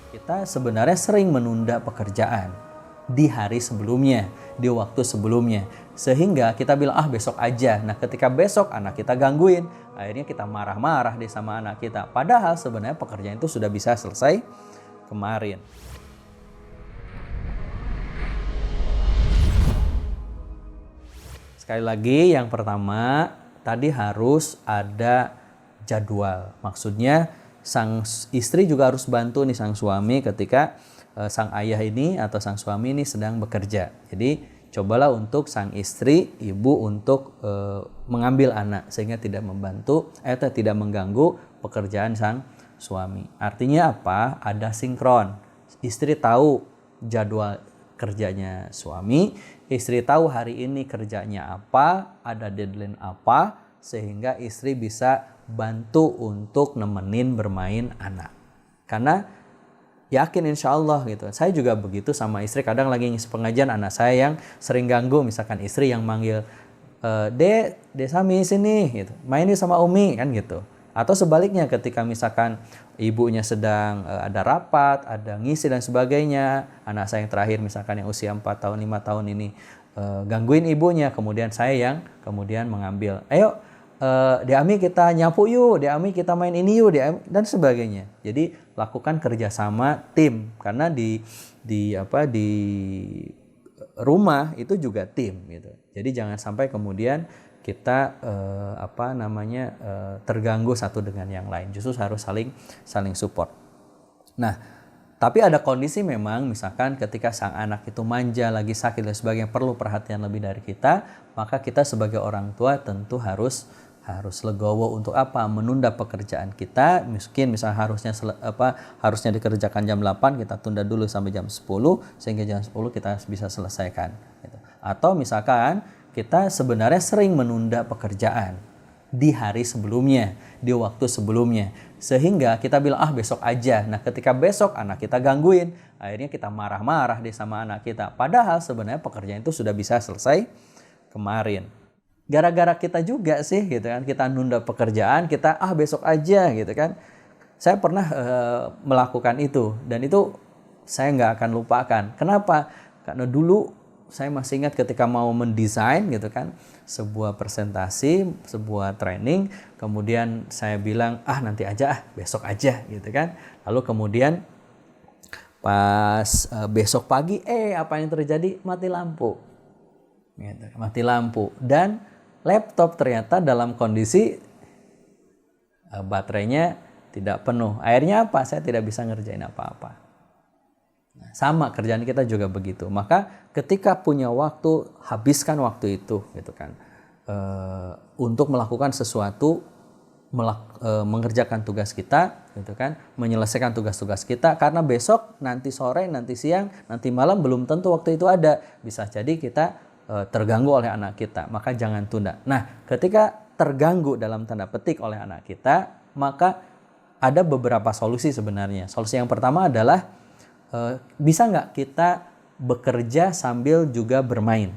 Kita sebenarnya sering menunda pekerjaan di hari sebelumnya, di waktu sebelumnya. Sehingga kita bilang, besok aja. Nah, ketika besok anak kita gangguin, akhirnya kita marah-marah deh sama anak kita. Padahal sebenarnya pekerjaan itu sudah bisa selesai kemarin. Sekali lagi, yang pertama, tadi harus ada jadwal. Maksudnya, sang istri juga harus bantu nih sang suami ketika sang ayah ini atau sang suami ini sedang bekerja. Jadi cobalah untuk sang istri, ibu untuk mengambil anak sehingga tidak tidak mengganggu pekerjaan sang suami. Artinya apa? Ada sinkron. Istri tahu jadwal kerjanya suami, istri tahu hari ini kerjanya apa, ada deadline apa, sehingga istri bisa bantu untuk nemenin bermain anak. Karena yakin insya Allah gitu. Saya juga begitu sama istri, kadang lagi ngisi pengajian anak saya yang sering ganggu, misalkan istri yang manggil, Dek Sami sini gitu, main sama Umi kan gitu. Atau sebaliknya ketika misalkan ibunya sedang ada rapat, ada ngisi dan sebagainya, anak saya yang terakhir misalkan yang usia 4 tahun 5 tahun ini gangguin ibunya, kemudian saya yang kemudian mengambil, ayo Ami kita nyapu yuk, Ami kita main ini yuk, dan sebagainya. Jadi lakukan kerjasama tim, karena di rumah itu juga tim gitu. Jadi jangan sampai kemudian kita terganggu satu dengan yang lain. Justru harus saling support. Nah, tapi ada kondisi memang misalkan ketika sang anak itu manja, lagi sakit dan sebagainya, perlu perhatian lebih dari kita, maka kita sebagai orang tua tentu harus legowo untuk apa? Menunda pekerjaan kita. Misal harusnya dikerjakan jam 8, kita tunda dulu sampai jam 10 sehingga jam 10 kita bisa selesaikan gitu. Atau misalkan kita sebenarnya sering menunda pekerjaan di hari sebelumnya, di waktu sebelumnya, sehingga kita bilang besok aja. Nah, ketika besok anak kita gangguin, akhirnya kita marah-marah deh sama anak kita. Padahal sebenarnya pekerjaan itu sudah bisa selesai kemarin. Gara-gara kita juga sih gitu kan, kita nunda pekerjaan, kita besok aja gitu kan. Saya pernah melakukan itu, dan itu saya nggak akan lupakan. Kenapa? Karena dulu saya masih ingat ketika mau mendesain gitu kan, sebuah presentasi, sebuah training, kemudian saya bilang nanti aja, besok aja gitu kan. Lalu kemudian pas besok pagi apa yang terjadi? Mati lampu gitu, mati lampu, dan laptop ternyata dalam kondisi baterainya tidak penuh. Akhirnya apa? Saya tidak bisa ngerjain apa-apa. Nah, sama kerjaan kita juga begitu. Maka ketika punya waktu, habiskan waktu itu gitu kan, untuk melakukan sesuatu, mengerjakan tugas kita gitu kan, menyelesaikan tugas-tugas kita, karena besok, nanti sore, nanti siang, nanti malam belum tentu waktu itu ada. Bisa jadi kita terganggu oleh anak kita, maka jangan tunda. Nah, ketika terganggu dalam tanda petik oleh anak kita, maka ada beberapa solusi sebenarnya. Solusi yang pertama adalah bisa nggak kita bekerja sambil juga bermain.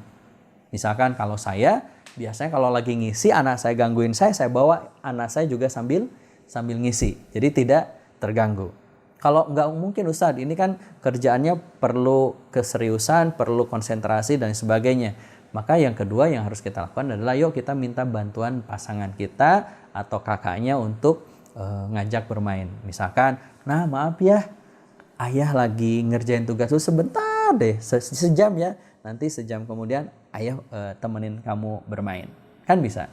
Misalkan kalau saya, biasanya kalau lagi ngisi, anak saya gangguin saya bawa anak saya juga sambil ngisi. Jadi tidak terganggu. Kalau nggak mungkin Ustadz, ini kan kerjaannya perlu keseriusan, perlu konsentrasi dan sebagainya. Maka yang kedua yang harus kita lakukan adalah yuk kita minta bantuan pasangan kita atau kakaknya untuk ngajak bermain. Misalkan, maaf ya, ayah lagi ngerjain tugas itu sebentar deh, sejam ya. Nanti sejam kemudian ayah temenin kamu bermain. Kan bisa.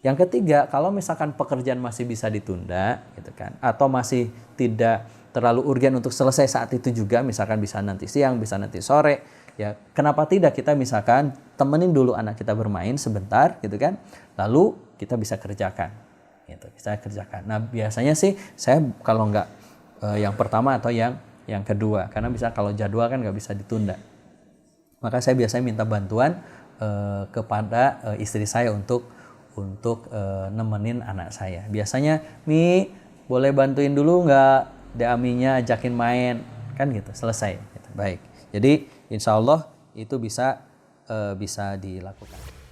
Yang ketiga, kalau misalkan pekerjaan masih bisa ditunda gitu kan, atau masih tidak terlalu urgen untuk selesai saat itu juga, misalkan bisa nanti siang, bisa nanti sore, ya kenapa tidak kita misalkan temenin dulu anak kita bermain sebentar gitu kan, lalu kita bisa kerjakan gitu, bisa kerjakan. Nah, biasanya sih saya kalau nggak yang pertama atau yang kedua, karena bisa kalau jadwal kan nggak bisa ditunda, maka saya biasanya minta bantuan kepada istri saya untuk nemenin anak saya. Biasanya, Mi, boleh bantuin dulu nggak? Aminya ajakin main, kan gitu, selesai. Gitu. Baik. Jadi insya Allah itu bisa dilakukan.